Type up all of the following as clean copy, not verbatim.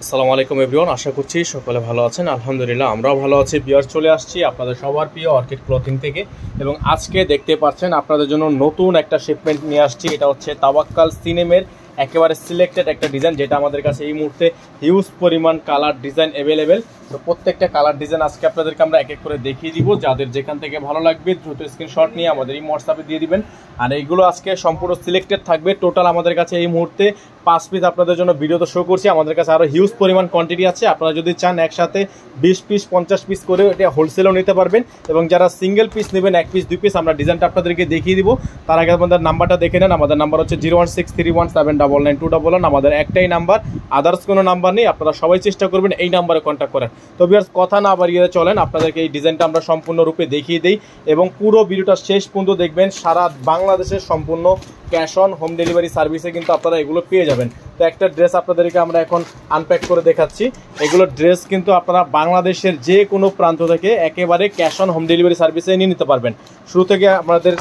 আসসালামু আলাইকুম এভরিওয়ান, আশা করছি সকলে ভালো আছেন। আলহামদুলিল্লাহ আমরাও ভালো আছি। বিয়ার চলে আসছি আপনাদের সবার প্রিয় অর্কিড ক্লথিং থেকে, এবং আজকে দেখতে পাচ্ছেন আপনাদের জন্য নতুন একটা শিপমেন্ট নিয়ে আসছি। এটা হচ্ছে তাওয়াক্কাল সিনেমের একেবারে সিলেক্টেড একটা ডিজাইন, যেটা আমাদের কাছে এই মুহূর্তে হিউজ পরিমাণ কালার ডিজাইন অ্যাভেলেবেল। তো প্রত্যেকটা কালার ডিজাইন আজকে আপনাদেরকে আমরা এক এক করে দেখিয়ে দিব। যাদের যেখান থেকে ভালো লাগবে দ্রুত স্ক্রিনশট নিয়ে আমাদের এই হোয়াটসঅ্যাপে দিয়ে দিবেন। আর এইগুলো আজকে সম্পূর্ণ সিলেক্টেড থাকবে। টোটাল আমাদের কাছে এই মুহূর্তে 5 পিস আপনাদের জন্য ভিডিওতে শো করছি। আমাদের কাছে আরও হিউজ পরিমাণ কোয়ান্টিটি আছে। আপনারা যদি চান একসাথে 20 পিস 50 পিস করে এটা হোলসেলও নিতে পারবেন, এবং যারা সিঙ্গেল পিস নেবেন 1 পিস 2 পিস আমরা ডিজাইনটা আপনাদেরকে দেখিয়ে দিব। তার আগে আমাদের নাম্বারটা দেখে নেন। আমাদের নাম্বার হচ্ছে 01631799211। আমাদের একটাই নাম্বার, আদার্স কোনো নাম্বার নেই। আপনারা সবাই চেষ্টা করবেন এই নাম্বারে কন্ট্যাক্ট করার। তো ভিউয়ার্স, কথা না বাড়িয়ে চলেন আপনাদেরকে এই ডিজাইনটা আমরা সম্পূর্ণরূপে দেখিয়ে দিই, এবং পুরো ভিডিওটা শেষ পর্যন্ত দেখবেন। সারা বাংলাদেশের সম্পূর্ণ ক্যাশ অন হোম ডেলিভারি সার্ভিসে কিন্তু আপনারা এগুলো পেয়ে যাবেন। তো একটা ড্রেস আপনাদেরকে আমরা এখন আনপ্যাক করে দেখাচ্ছি। এগুলো ড্রেস কিন্তু আপনারা বাংলাদেশের যে কোনো প্রান্ত থেকে একেবারে ক্যাশ অন হোম ডেলিভারি সার্ভিসে নিয়ে নিতে পারবেন। শুরু থেকে আমাদের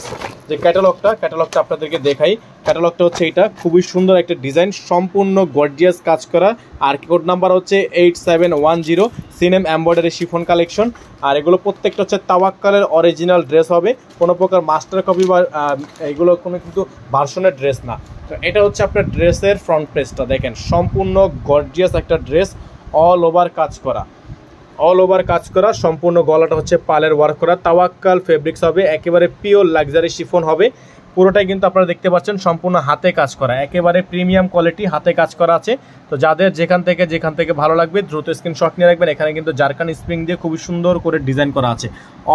যে ক্যাটালগটা আপনাদেরকে দেখাই। ক্যাটালগটা হচ্ছে এটা, খুবই সুন্দর একটা ডিজাইন, সম্পূর্ণ গর্জিয়াস কাজ করা। আর কোড নাম্বার হচ্ছে 8710, সিনেম এমব্রয়ডারি শিফন কালেকশন। আর এগুলো প্রত্যেকটা হচ্ছে তাওয়াক্কালের অরিজিনাল ড্রেস হবে, কোনো প্রকার মাস্টার কপি বা এগুলো কোনো কিন্তু ভার্সনের ড্রেস না। তো এটা হচ্ছে আপনার ড্রেসের ফ্রন্ট পেজটা দেখেন, সম্পূর্ণ গর্জিয়াস একটা ড্রেস, অল ওভার কাজ করা। সম্পূর্ণ গলাটা হচ্ছে পালের ওয়ার্ক করা। তাওয়াক্কাল ফেব্রিক্স হবে, একেবারে পিওর লাক্সারি শিফন হবে। পুরোটাই কিন্তু আপনারা দেখতে পাচ্ছেন সম্পূর্ণ হাতে কাজ করা, একেবারে প্রিমিয়াম কোয়ালিটি হাতে কাজ করা আছে। তো যাদের যেখান থেকে ভালো লাগবে দ্রুত স্ক্রিনশট নিয়ে রাখবেন। এখানে কিন্তু জারকান স্প্রিং দিয়ে খুবই সুন্দর করে ডিজাইন করা আছে,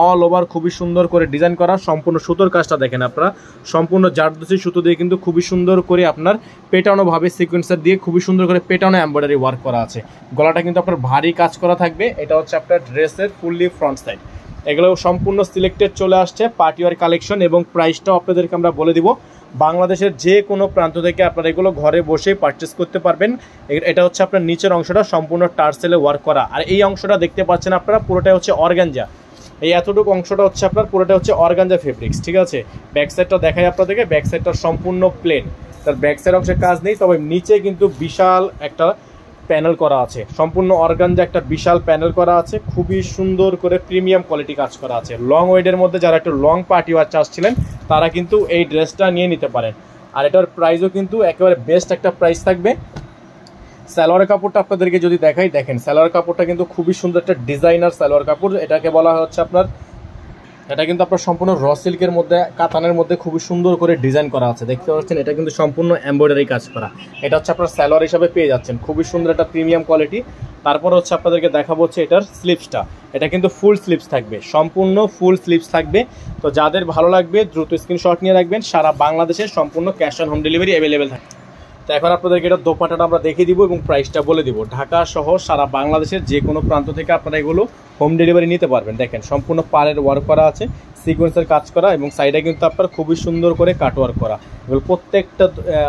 অল ওভার খুবই সুন্দর করে ডিজাইন করা। সম্পূর্ণ সুতোর কাজটা দেখেন আপনারা, সম্পূর্ণ জারদোসি সুতো দিয়ে কিন্তু খুবই সুন্দর করে আপনার পেটানোভাবে সিকোয়েন্সার দিয়ে খুবই সুন্দর করে পেটানো এমব্রয়ডারি ওয়ার্ক করা আছে। গলাটা কিন্তু আপনার ভারী কাজ করা থাকবে। এটা হচ্ছে আপনার ড্রেসের ফুললি ফ্রন্ট সাইড। এগুলো সম্পূর্ণ সিলেক্টেড চলে আসছে পার্টিওয়ার কালেকশন, এবং প্রাইসটাও আপনাদেরকে আমরা বলে দিব। বাংলাদেশের যে কোনো প্রান্ত থেকে আপনারা এগুলো ঘরে বসে পারচেস করতে পারবেন। এটা হচ্ছে আপনার নিচের অংশটা সম্পূর্ণ টার্সেলে ওয়ার্ক করা, আর এই অংশটা দেখতে পাচ্ছেন আপনারা পুরোটাই হচ্ছে অর্গানজা। এই এতটুকু অংশটা হচ্ছে আপনার পুরোটা হচ্ছে অর্গানজা ফেব্রিক্স, ঠিক আছে। ব্যাক সাইডটা দেখাই আপনাদেরকে, ব্যাক সাইডটা সম্পূর্ণ প্লেন, তার ব্যাক সাইড অংশে কাজ নেই, তবে নিচে কিন্তু বিশাল একটা প্যানেল করা আছে, সম্পূর্ণ অর্গানজা একটা বিশাল প্যানেল করা আছে, খুবই সুন্দর করে প্রিমিয়াম কোয়ালিটি কাজ করা আছে। লং ওয়েডের মধ্যে যারা একটু লং পার্টি ওয়ার চাচ্ছিলেন তারা কিন্তু এই ড্রেসটা নিয়ে নিতে পারেন। আর এটার প্রাইসও কিন্তু একেবারে বেস্ট একটা প্রাইস থাকবে। সালোয়ার কাপড়টা আপনাদেরকে যদি দেখাই, দেখেন সালোয়ার কাপড়টা কিন্তু খুবই সুন্দর একটা ডিজাইনার সালোয়ার কাপড়। এটাকে বলা হচ্ছে আপনার, এটা কিন্তু আপনার সম্পূর্ণ র সিল্কের মধ্যে কাতানের মধ্যে খুবই সুন্দর করে ডিজাইন করা আছে, দেখতে পাচ্ছেন। এটা কিন্তু সম্পূর্ণ এমব্রয়ডারি কাজ করা। এটা হচ্ছে আপনার সালোয়ার হিসাবে পেয়ে যাচ্ছেন, খুবই সুন্দর একটা প্রিমিয়াম কোয়ালিটি। তারপর হচ্ছে আপনাদেরকে দেখাবো হচ্ছে এটার স্লিপসটা। এটা কিন্তু ফুল স্লিপস থাকবে, সম্পূর্ণ ফুল স্লিপস থাকবে। তো যাদের ভালো লাগবে দ্রুত স্ক্রিনশট নিয়ে রাখবেন। সারা বাংলাদেশে সম্পূর্ণ cash on home delivery available থাকে। তো এখন আপনাদেরকে এটা দোপাট্টাটা আমরা দেখিয়ে দিব এবং প্রাইসটা বলে দিব। ঢাকা সহ সারা বাংলাদেশের যে কোনো প্রান্ত থেকে আপনারা এগুলো হোম ডেলিভারি নিতে পারবেন। দেখেন সম্পূর্ণ পাড়ের ওয়ার্ক করা আছে, সিকোয়েন্সের কাজ করা, এবং সাইডে কিন্তু আপনার খুবই সুন্দর করে কাট ওয়ার্ক করা। এবং প্রত্যেকটা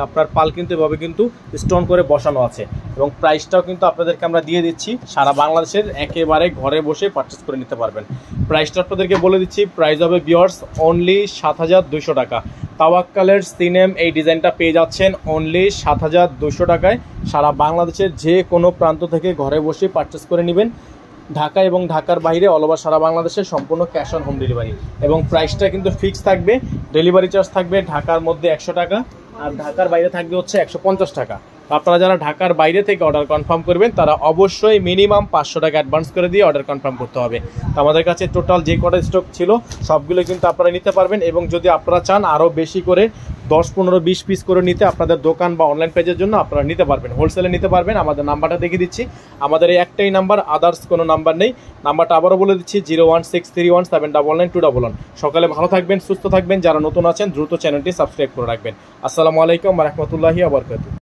আপনার পাল কিন্তু এভাবে কিন্তু স্টোন করে বসানো আছে, এবং প্রাইসটাও কিন্তু আপনাদেরকে আমরা দিয়ে দিচ্ছি। সারা বাংলাদেশের একেবারে ঘরে বসে পারচেস করে নিতে পারবেন। প্রাইসটা আপনাদেরকে বলে দিচ্ছি, প্রাইস হবে ভিউয়ার্স অনলি 7200 টাকা। তাওয়াক্কালের সিনেম এই ডিজাইনটা পেয়ে যাচ্ছেন অনলি 7200 টাকায়। সারা বাংলাদেশের যে কোনো প্রান্ত থেকে ঘরে বসে পারচেস করে নেবেন। ঢাকা এবং ঢাকার বাইরে অল ওভার সারা বাংলাদেশে সম্পূর্ণ ক্যাশ অন হোম ডেলিভারি, এবং প্রাইসটা কিন্তু ফিক্স থাকবে। ডেলিভারি চার্জ থাকবে ঢাকার মধ্যে 100 টাকা, আর ঢাকার বাইরে থাকবে হচ্ছে 150 টাকা। আপনারা যারা ঢাকার বাইরে থেকে অর্ডার কনফার্ম করবেন তারা অবশ্যই মিনিমাম 500 টাকা অ্যাডভান্স করে দিয়ে অর্ডার কনফার্ম করতে হবে। তো আমাদের কাছে টোটাল যে কটা স্টক ছিল সবগুলো কিন্তু আপনারা নিতে পারবেন, এবং যদি আপনারা চান আরও বেশি করে 10, 15, 20 পিস করে নিতে আপনাদের দোকান বা অনলাইন পেজের জন্য আপনারা নিতে পারবেন, হোলসেলে নিতে পারবেন। আমাদের নাম্বারটা দেখিয়ে দিচ্ছি, আমাদের এই একটাই নাম্বার, আদার্স কোনো নাম্বার নেই। নাম্বারটা আবারও বলে দিচ্ছি 01631799111। সকালে ভালো থাকবেন, সুস্থ থাকবেন। যারা নতুন আছেন দ্রুত চ্যানেলটি সাবস্ক্রাইব করে রাখবেন। আসসালামু আলাইকুম ওয়া রাহমাতুল্লাহি ওয়া বারাকাতুহু।